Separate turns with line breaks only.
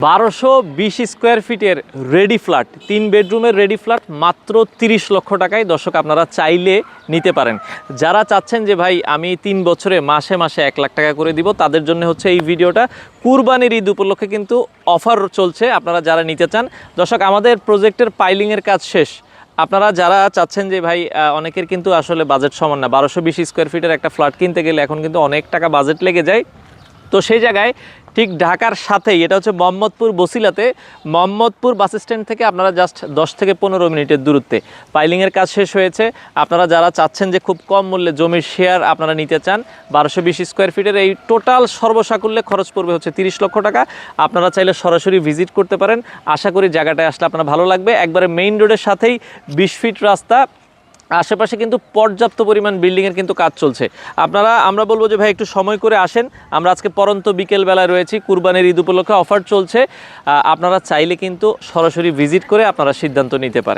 1220 square ফিটের ready flat, 3 বেডরুমের ready flat মাত্র 30 লক্ষ টাকায় দর্শক আপনারা চাইলে নিতে পারেন। যারা চাচ্ছেন যে ভাই আমি 3 বছরে মাসে মাসে 1 লাখ টাকা করে দিব, তাদের জন্য হচ্ছে এই ভিডিওটা। কুরবানির ঈদ উপলক্ষে কিন্তু অফার চলছে, আপনারা যারা নিতে চান। দর্শক আমাদের প্রজেক্টের পাইলিংয়ের কাজ শেষ। আপনারা যারা চাচ্ছেন যে ভাই অনেকের কিন্তু আসলে বাজেট সমান না, 1220 স্কোয়ার ফিটের একটা ফ্ল্যাট কিনতে গেলে এখন কিন্তু অনেক টাকা বাজেট লেগে যায়। তো সেই জায়গায় ঠিক ঢাকার সাথেই, এটা হচ্ছে মোহাম্মদপুর বসিলাতে, মোহাম্মদপুর বাস স্ট্যান্ড থেকে আপনারা জাস্ট 10 থেকে 15 মিনিটের দূরত্বে পাইলিংয়ের কাজ শেষ হয়েছে। আপনারা যারা চাচ্ছেন যে খুব কম মূল্যে জমির শেয়ার আপনারা নিতে চান, 1220 স্কোয়ার ফিটের এই টোটাল সর্বসাকুল্যে খরচ পড়বে হচ্ছে 30 লক্ষ টাকা। আপনারা চাইলে সরাসরি ভিজিট করতে পারেন। আশা করি জায়গাটায় আসলে আপনার ভালো লাগবে। একবারে মেইন রোডের সাথেই 20 ফিট রাস্তা, আশেপাশে কিন্তু পর্যাপ্ত পরিমাণ বিল্ডিংয়ের কিন্তু কাজ চলছে। আমরা বলবো যে ভাই একটু সময় করে আসেন। আমরা আজকে পরন্ত বিকেলবেলায় রয়েছি, কুরবানির ঈদ উপলক্ষে অফার চলছে। আপনারা চাইলে কিন্তু সরাসরি ভিজিট করে আপনারা সিদ্ধান্ত নিতে পারেন।